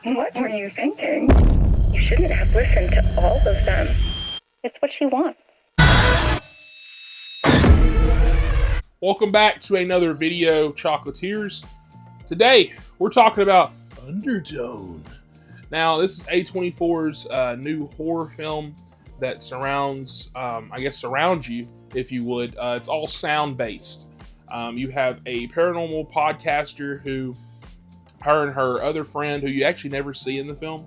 What were you thinking? You shouldn't have listened to all of them. It's what she wants. Welcome back to another video, Chocolatiers. Today, we're talking about Undertone. Now, this is A24's new horror film that surrounds you, if you would. It's all sound-based. You have a paranormal podcaster who, her and her other friend, who you actually never see in the film,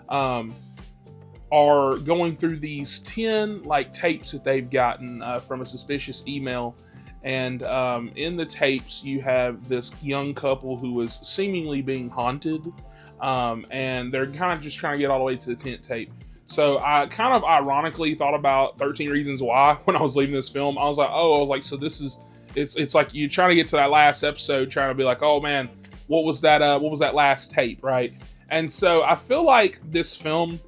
are going through these 10 tapes that they've gotten from a suspicious email. And in the tapes, you have this young couple who is seemingly being haunted, and they're kind of just trying to get all the way to the 10th tape. So I kind of ironically thought about 13 Reasons Why when I was leaving this film. I was like, so this is, it's like you trying to get to that last episode, trying to be like, oh man, what was that last tape, right? And so I feel like this film,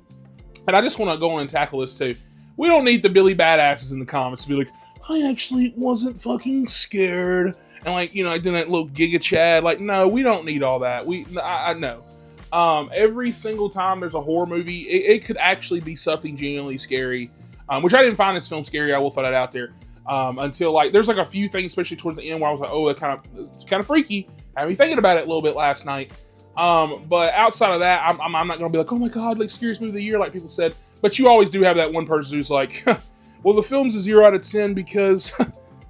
and I just want to go on and tackle this too. We don't need the Billy Badasses in the comments to be like, I actually wasn't fucking scared. And I did that little Giga Chad. No, we don't need all that. I know. Every single time there's a horror movie, it could actually be something genuinely scary. Which I didn't find this film scary. I will throw that out there. Until there's a few things, especially towards the end, where I was like, oh, it's kind of freaky. Had me thinking about it a little bit last night. But outside of that, I'm not going to be like, oh my god, scariest movie of the year, like people said. But you always do have that one person who's like, well, the film's a 0 out of 10 because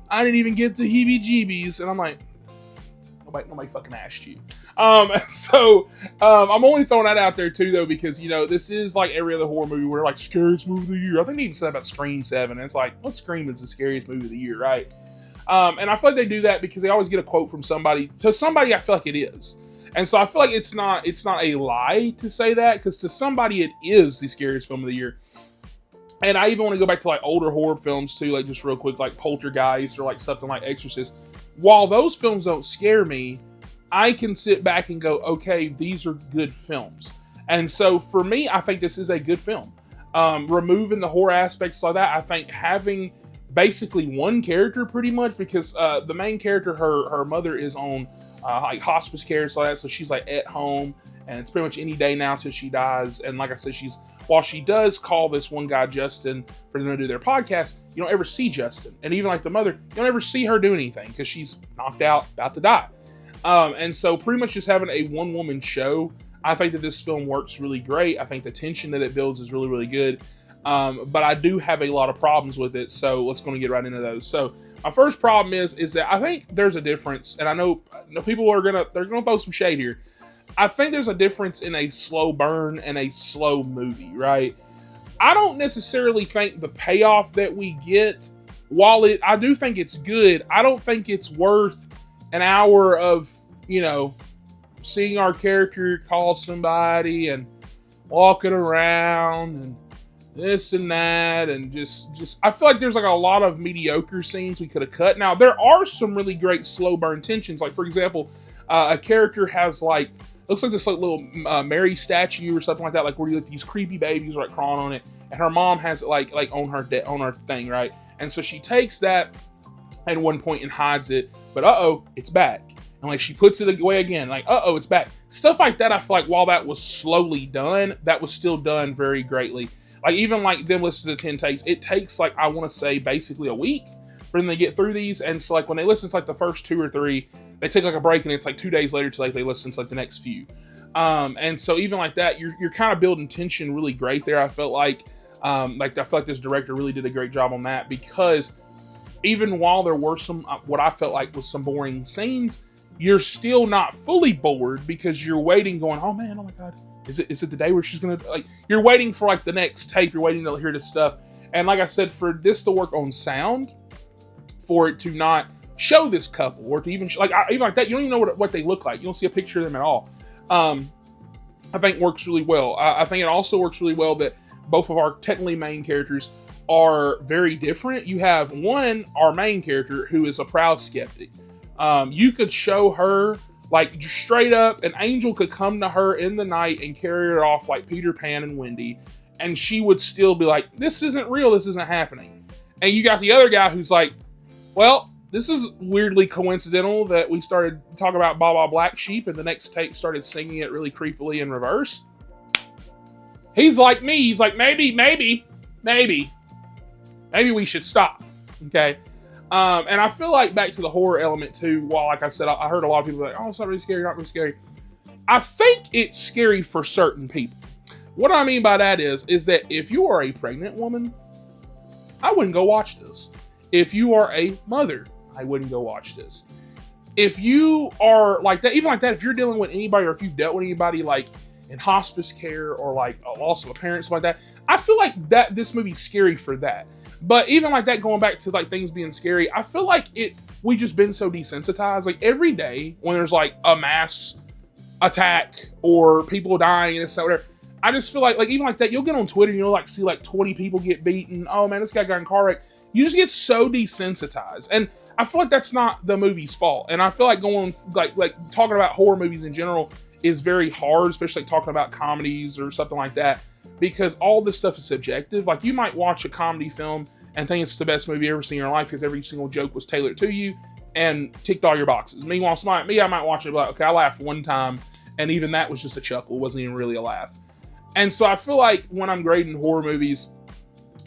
I didn't even get the heebie-jeebies. And I'm like, nobody fucking asked you. So I'm only throwing that out there too, though, because, this is like every other horror movie where scariest movie of the year. I think they even said about Scream 7. And it's like, what Scream is the scariest movie of the year, right? And I feel like they do that because they always get a quote from somebody. To somebody, I feel like it is. And so I feel like it's not a lie to say that, because to somebody it is the scariest film of the year. And I even want to go back to older horror films too, just real quick, like Poltergeist or something like Exorcist. While those films don't scare me, I can sit back and go, okay, these are good films. And so for me, I think this is a good film. Removing the horror aspects like that, I think having basically one character pretty much, because the main character, her mother is on hospice care, so she's at home, and it's pretty much any day now till she dies. And like I said, while she does call this one guy Justin for them to do their podcast, you don't ever see Justin. And even the mother, you don't ever see her do anything because she's knocked out, about to die. And so pretty much just having a one-woman show, I think that this film works really great. I think the tension that it builds is really, really good. But I do have a lot of problems with it, so let's go and get right into those. So my first problem is that I think there's a difference, and I know people are gonna throw some shade here. I think there's a difference in a slow burn and a slow movie, right? I don't necessarily think the payoff that we get, while I do think it's good, I don't think it's worth an hour of, seeing our character call somebody and walking around and this and that, and just I feel like there's a lot of mediocre scenes we could have cut. Now, there are some really great slow burn tensions. For example, a character has looks like this little Mary statue or something like that, where these creepy babies are crawling on it, and her mom has it on her thing, right? And so she takes that at one point and hides it, but it's back. And she puts it away again, it's back. Stuff like that, I feel like while that was slowly done, that was still done very greatly. Even them listen to 10 takes, it takes I want to say basically a week for them to get through these. And so when they listen to the first 2 or 3, they take a break, and it's 2 days later till they listen to the next few. And so even that, you're kind of building tension really great there. I felt I felt like this director really did a great job on that, because even while there were some what I felt like was some boring scenes, you're still not fully bored, because you're waiting going, oh man, oh my god, is it the day where she's gonna you're waiting for the next tape, you're waiting to hear this stuff. And like I said, for this to work on sound, for it to not show this couple, or to even even like that, you don't even know what they look like, you don't see a picture of them at all, I think works really well. I think it also works really well that both of our technically main characters are very different. You have our main character, who is a proud skeptic. You could show her straight up, an angel could come to her in the night and carry her off like Peter Pan and Wendy, and she would still be like, this isn't real, this isn't happening. And you got the other guy who's well, this is weirdly coincidental that we started talking about Baba Black Sheep and the next tape started singing it really creepily in reverse. He's like me. He's like, maybe we should stop. Okay. And I feel like back to the horror element too, while like I said, I heard a lot of people like, oh, it's not really scary, not really scary. I think it's scary for certain people. What I mean by that is that if you are a pregnant woman, I wouldn't go watch this. If you are a mother, I wouldn't go watch this. If you are like that, even like that, if you're dealing with anybody or if you've dealt with anybody like in hospice care or like a loss of a parent, something like that, I feel like that this movie's scary for that. But even like that, going back to like things being scary, I feel like we just been so desensitized. Like every day when there's like a mass attack or people dying and stuff, whatever, I just feel like even like that, you'll get on Twitter and you'll like see like 20 people get beaten. Oh man, this guy got in a car wreck. You just get so desensitized. And I feel like that's not the movie's fault. And I feel like going like talking about horror movies in general is very hard, especially like talking about comedies or something like that, because all this stuff is subjective. Like you might watch a comedy film and think it's the best movie you've ever seen in your life because every single joke was tailored to you and ticked all your boxes. Meanwhile, I might watch it and be like, okay, I laughed one time and even that was just a chuckle. It wasn't even really a laugh. And so I feel like when I'm grading horror movies,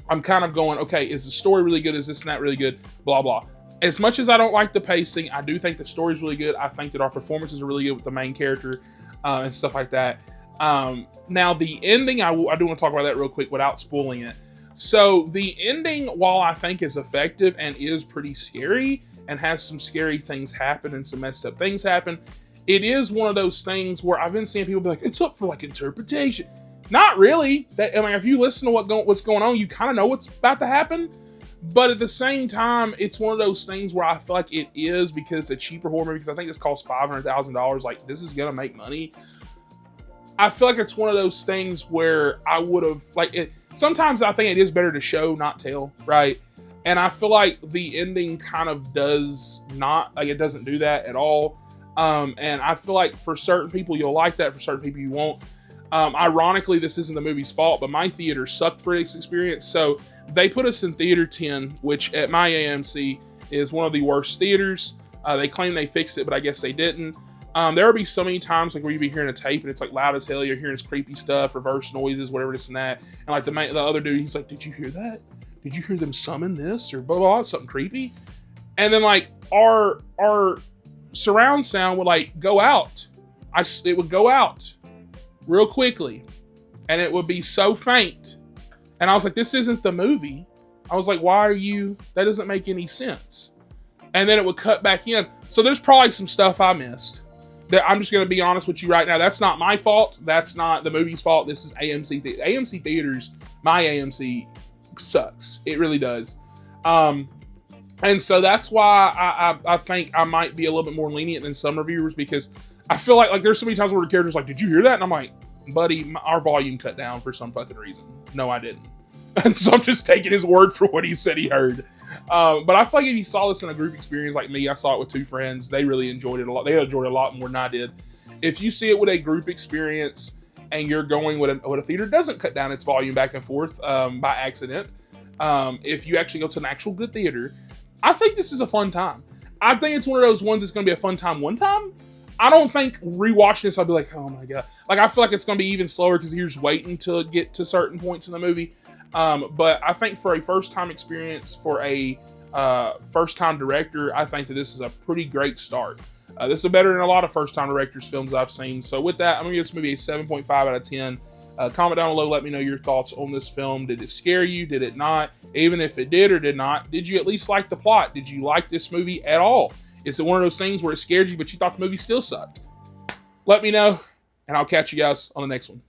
I'm kind of going, okay, is the story really good? Is this and that really good? Blah, blah. As much as I don't like the pacing, I do think the story's really good. I think that our performances are really good with the main character and stuff like that. Now, the ending, I do want to talk about that real quick without spoiling it. So the ending, while I think is effective and is pretty scary and has some scary things happen and some messed up things happen, it is one of those things where I've been seeing people be like, it's up for like interpretation. Not really. I mean, if you listen to what's going on, you kind of know what's about to happen. But at the same time, it's one of those things where I feel like it is because it's a cheaper horror movie, because I think this costs $500,000. Like, this is going to make money. I feel like it's one of those things where I would have, sometimes I think it is better to show, not tell, right? And I feel like the ending kind of does not, it doesn't do that at all. And I feel like for certain people, you'll like that. For certain people, you won't. Ironically, this isn't the movie's fault, but my theater sucked for this experience. So they put us in Theater 10, which at my AMC is one of the worst theaters. They claim they fixed it, but I guess they didn't. There will be so many times where you'll be hearing a tape and it's like loud as hell. You're hearing this creepy stuff, reverse noises, whatever this and that. And like the other dude, he's like, did you hear that? Did you hear them summon this or blah, blah, blah, something creepy? And then like our surround sound would go out. It would go out real quickly and it would be so faint. And I was like, this isn't the movie. I was like, that doesn't make any sense. And then it would cut back in. So there's probably some stuff I missed. That I'm just going to be honest with you right now. That's not my fault. That's not the movie's fault. This is AMC. AMC theaters, my AMC sucks. It really does. And so that's why I think I might be a little bit more lenient than some reviewers, because I feel like there's so many times where the character's like, did you hear that? And I'm like, buddy, our volume cut down for some fucking reason. No, I didn't. And so I'm just taking his word for what he said he heard. But I feel like if you saw this in a group experience like me, I saw it with two friends. They really enjoyed it a lot. They enjoyed it a lot more than I did. If you see it with a group experience and you're going with a theater doesn't cut down its volume back and forth by accident, if you actually go to an actual good theater, I think this is a fun time. I think it's one of those ones that's going to be a fun time one time. I don't think rewatching this, I'll be like, oh my God. I feel like it's going to be even slower because you're just waiting to get to certain points in the movie. But I think for a first-time experience, for a first-time director, I think that this is a pretty great start. This is better than a lot of first-time directors' films I've seen. So with that, I'm going to give this movie a 7.5 out of 10. Comment down below, let me know your thoughts on this film. Did it scare you? Did it not? Even if it did or did not, did you at least like the plot? Did you like this movie at all? Is it one of those things where it scared you, but you thought the movie still sucked? Let me know, and I'll catch you guys on the next one.